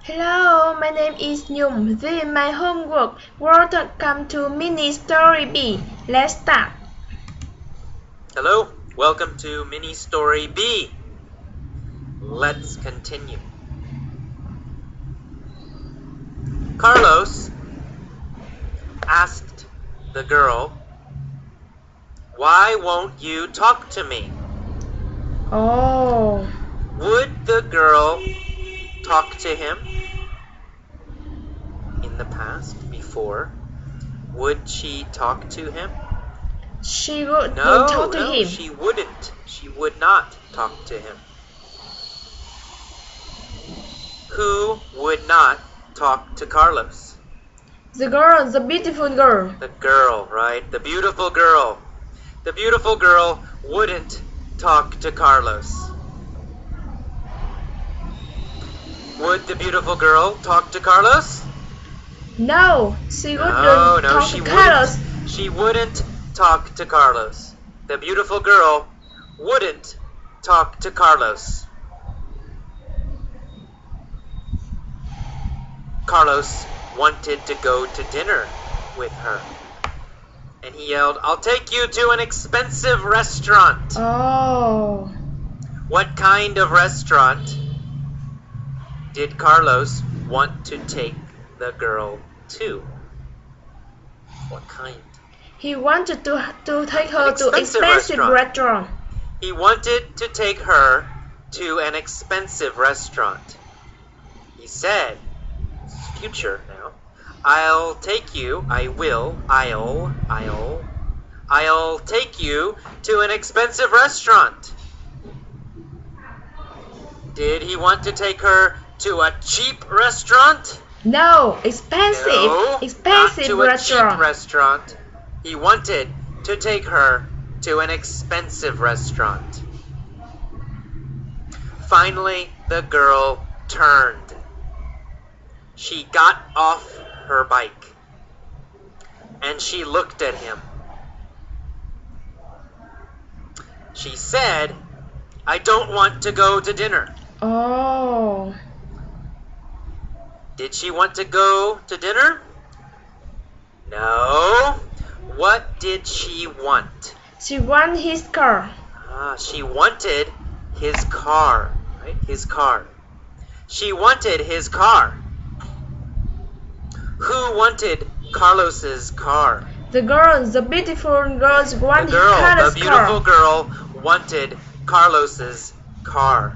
Hello, my name is Nhung. This is my homework. Welcome to Mini Story B. Let's start. Hello, welcome to Mini Story B. Let's continue. Carlos asked the girl, "Why won't you talk to me?" Oh, Would the girl talk to him in the past, before? Would she talk to him? she would No, talk to him. she wouldn't. She would not talk to him. Who would not talk to Carlos? The girl, the beautiful girl. The girl, right? The beautiful girl. The beautiful girl wouldn't talk to Carlos. Would the beautiful girl talk to Carlos? No, she wouldn't No, talk she to Carlos. wouldn't. She wouldn't talk to Carlos. The beautiful girl wouldn't talk to Carlos. Carlos wanted to go to dinner with her. And he yelled, "I'll take you to an expensive restaurant." Oh, What kind of restaurant did Carlos want to take the girl to? What kind? he wanted to take her to expensive expensive restaurant. He wanted to take her to an expensive restaurant. He said, future now, I'll take you take you to an expensive restaurant. Did he want to take her to a cheap restaurant? No, expensive, No, expensive not to a restaurant. cheap restaurant. He wanted to take her to an expensive restaurant. Finally, the girl turned. She got off her bike and she looked at him. She said, "I don't want to go to dinner." Oh, Did she want to go to dinner? No. What did she want? she wants his car. She wanted his car, right? His car. She wanted his car. Who wanted Carlos's car? The girl, the beautiful girl, wants The Carlos' beautiful car. girl wanted Carlos's car.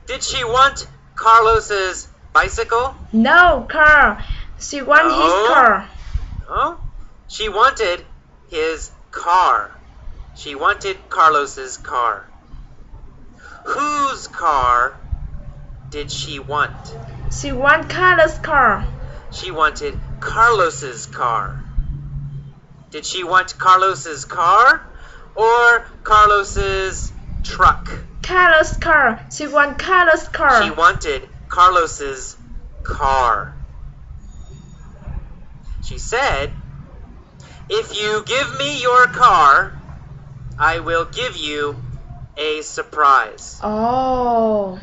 Did she want Carlos's bicycle? No car. She wants No. his car. Oh, she wanted his car. She wanted Carlos's car. Whose car did she want? She wants Carlos' car. She wanted Carlos's car. Did she want Carlos's car or Carlos's truck? Carlos' car. She wants Carlos' car. She wanted Carlos's car. She said, "If you give me your car, I will give you a surprise." Oh.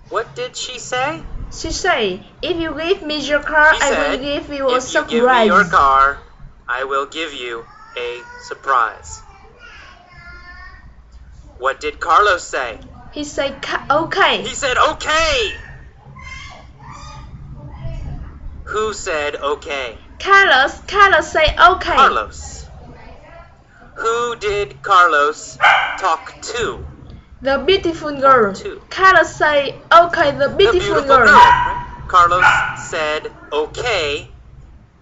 What did she say? She say, if you give me your car, She I said, will give you a "If you give me your surprise. car, I will give you a surprise." What did Carlos say? He say, okay. He said, "Okay." Who said okay? Carlos say okay. Carlos. Who did Carlos talk to? The beautiful girl. to. Carlos say okay. The beautiful girl. Right? Carlos said okay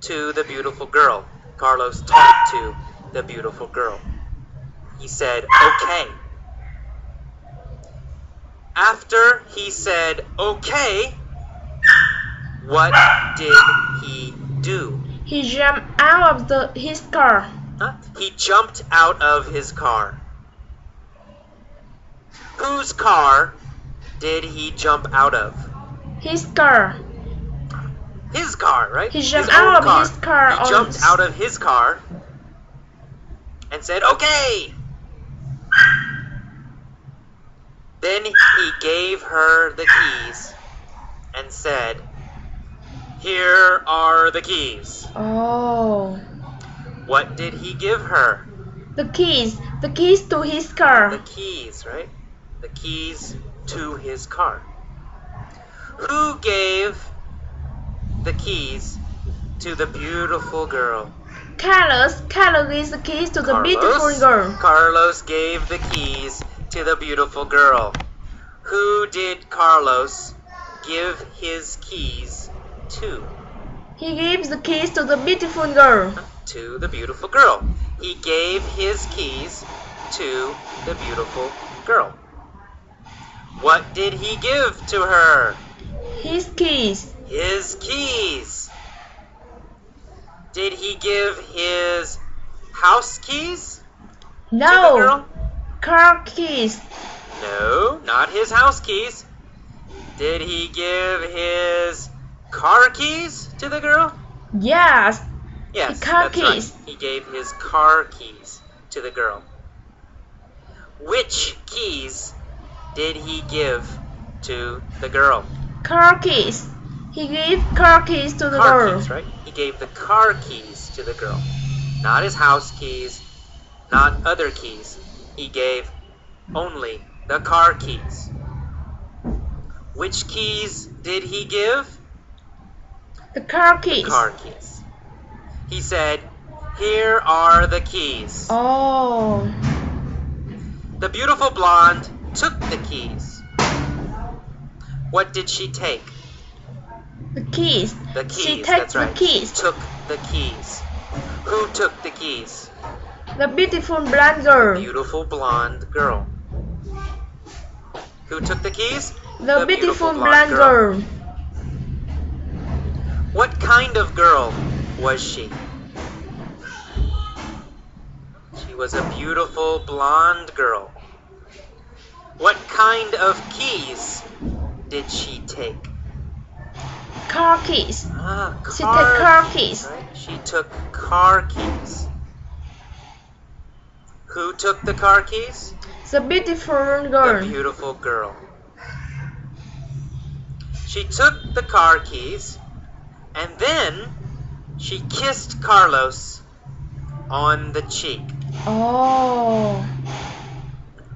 to the beautiful girl. Carlos talked to the beautiful girl. He said okay. After he said okay, what did he do? He jumped out of his car. He jumped out of his car. Whose car did he jump out of? His car. His car, right? He jumped his own out of car. his car He on- jumped out of his car and said, "Okay." Then he gave her the keys and said, "Here are the keys." Oh. What did he give her? The keys to his car. The keys, right? The keys to his car. Who gave the keys to the beautiful girl? Carlos gives the keys to the beautiful girl. Carlos gave the keys to the beautiful girl. Who did Carlos give his keys to? He gives the keys to the beautiful girl. To the beautiful girl. He gave his keys to the beautiful girl. What did he give to her? His keys. His keys. Did he give his house keys to the No. girl? Car keys. No, not his house keys. Did he give his car keys to the girl? Yes. Yes, car that's right. keys. He gave his car keys to the girl. Which keys did he give to the girl? Car keys. He gave car keys to the Car girl. keys, right? He gave the car keys to the girl. Not his house keys, not other keys. He gave only the car keys. Which keys did he give? The car keys. The car keys. He said, "Here are the keys." Oh. The beautiful blonde took the keys. What did she take? The keys. The She keys, takes that's right. the keys. She took the keys. Who took the keys? The beautiful blonde girl. Beautiful blonde girl. Who took the keys? The beautiful blonde girl. What kind of girl was she? She was a beautiful blonde girl. What kind of keys did she take? Car keys. She Car took car keys. Right? She took car keys. Who took the car keys? The beautiful The girl. beautiful girl. She took the car keys and then she kissed Carlos on the cheek. Oh.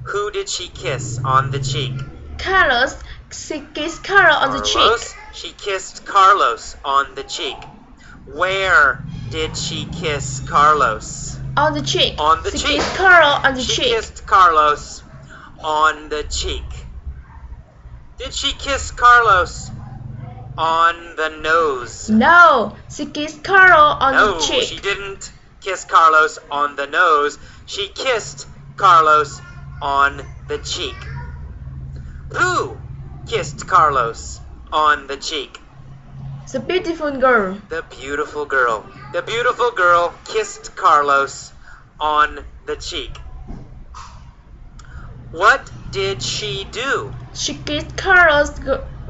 Who did she kiss on the cheek? Carlos. She kissed Carlos on the Carlos. cheek. She kissed Carlos on the cheek. Where did she kiss Carlos? On the cheek. On the she cheek. kissed Carlos on the She cheek. kissed Carlos on the cheek. Did she kiss Carlos on the nose? No. She kissed Carlos on No, the cheek. she didn't kiss Carlos on the nose. She kissed Carlos on the cheek. Who kissed Carlos on the cheek? The beautiful girl. The beautiful girl. The beautiful girl kissed Carlos on the cheek. What did she do? She kissed Carlos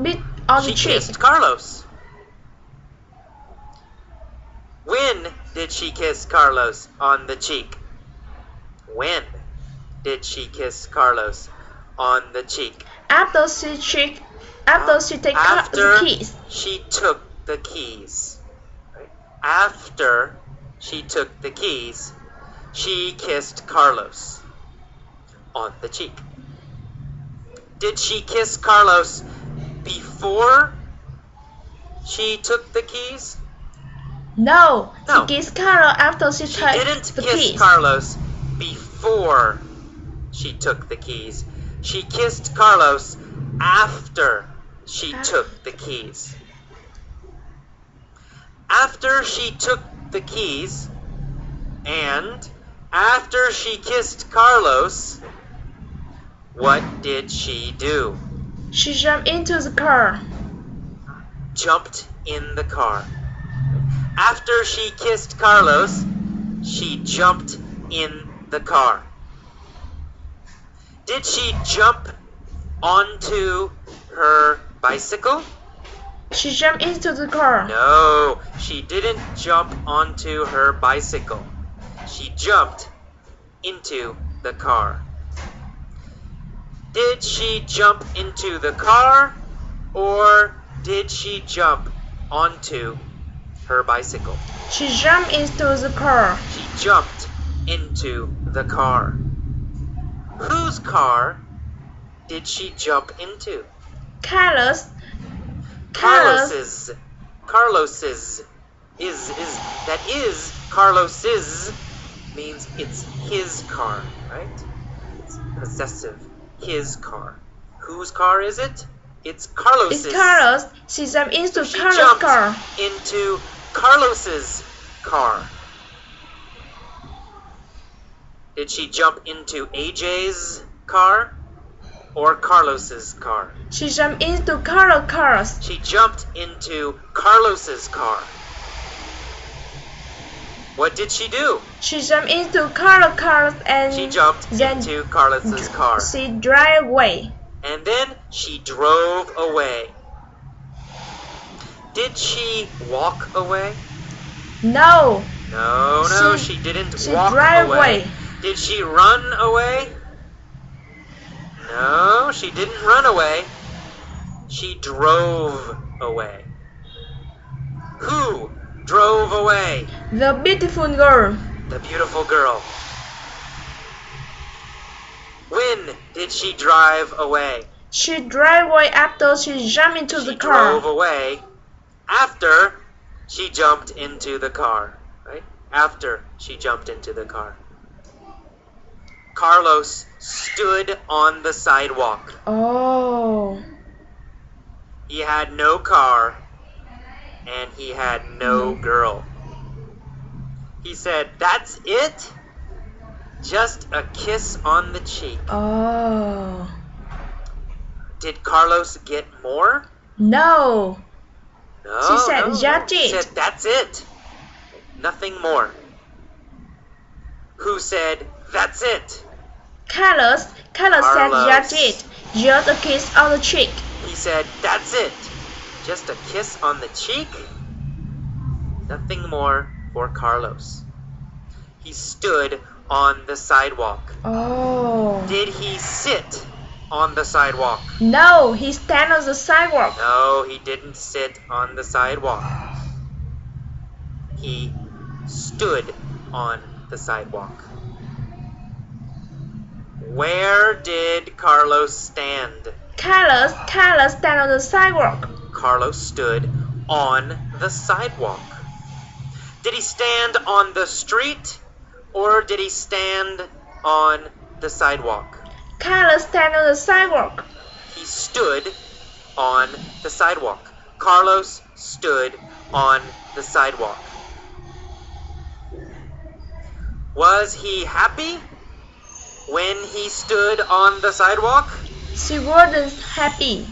bit on the She cheek. kissed Carlos. When did she kiss Carlos on the cheek? When did she kiss Carlos on the cheek? After she take the After keys. she took the keys. Right? After she took the keys, she kissed Carlos on the cheek. Did she kiss Carlos before she took the keys? No. No. She kissed Carlos after she She took didn't the kiss keys. Carlos before she took the keys. She kissed Carlos after she took the keys. After she took the keys and after she kissed Carlos, what did she do? She jumped into the car. Jumped in the car. After she kissed Carlos, she jumped in the car. Did she jump onto her bicycle? She jumped into the car. No, she didn't jump onto her bicycle. She jumped into the car. Did she jump into the car or did she jump onto her bicycle? She jumped into the car. She jumped into the car. Whose car did she jump into? Carlos. Carlos's. Carlos's. That is Carlos's means it's his car, right? It's possessive. His car. Whose car is it? It's Carlos's. It's Carlos. She jumped into She Carlos' jumped car. into Carlos's car. Did she jump into AJ's car or Carlos's car? She jumped into Carlos' car. She jumped into Carlos's car. What did she do? She jumped into Carlos' car and She jumped then into Carlos's car. she drove away. And then she drove away. Did she walk away? No, No, she didn't she walk drove away. away. Did she run away? No, she didn't run away. She drove away. Who drove away? The beautiful girl. The beautiful girl. When did she drive away? She drove away after she jumped into the She car. drove away after she jumped into the car, right? After she jumped into the car. Carlos stood on the sidewalk. Oh, He had no car and he had no girl. He said, "That's it? Just a kiss on the cheek." oh. Did Carlos get more? No, No. She said, no. "That's He it." said, "That's it. Nothing more." Who said, "That's it"? Carlos said Carlos. that's it. Just a kiss on the cheek. He said, "That's it. Just a kiss on the cheek." Nothing more for Carlos. He stood on the sidewalk. Oh. Did he sit on the sidewalk? No, he stand on the sidewalk. No, he didn't sit on the sidewalk. He stood on the sidewalk. Where did Carlos stand? Carlos stand on the sidewalk. Carlos stood on the sidewalk. Did he stand on the street or did he stand on the sidewalk? Carlos stand on the sidewalk. He stood on the sidewalk. Carlos stood on the sidewalk. Was he happy when he stood on the sidewalk? She wasn't happy.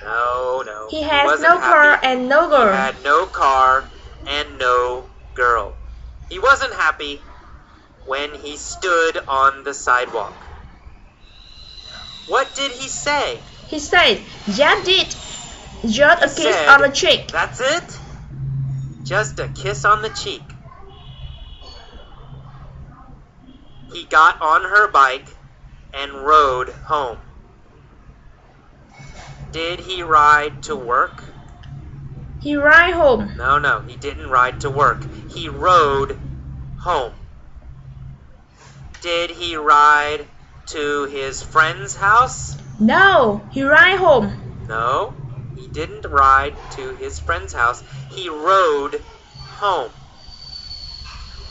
No. He has wasn't no car happy. and no He girl. had no car and no girl. He wasn't happy when he stood on the sidewalk. What did he say? He said, "That's it. Just a He kiss said, on the cheek." "That's it? Just a kiss on the cheek." He got on her bike and rode home. Did he ride to work? He ride home. No, he didn't ride to work. He rode home. Did he ride to his friend's house? No, he ride home. No, he didn't ride to his friend's house. He rode home.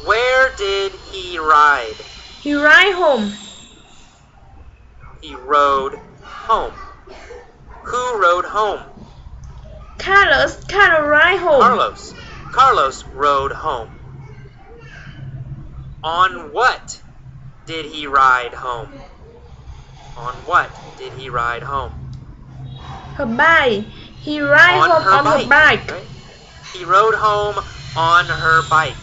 Where did he ride? He ride home. He rode home. Who rode home? Carlos ride home. Carlos rode home. On what did he ride home? On what did he ride home? Her bike. He ride home on her bike. Right? He rode home on her bike.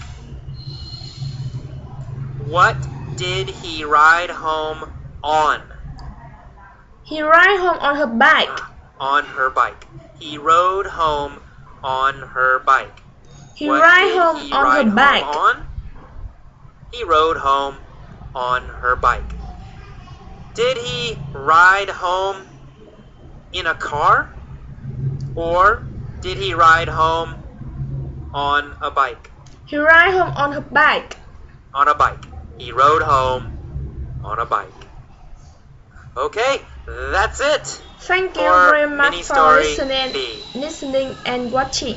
What did he ride home on? He ride home on her bike. On her bike. He rode home on her bike. He What ride did home he on ride her bike. home on? He rode home on her bike. Did he ride home in a car? Or did he ride home on a bike? He ride home on a bike. On a bike. He rode home on a bike. Okay, that's it. Thank you for very much mini for story listening, B. listening and watching.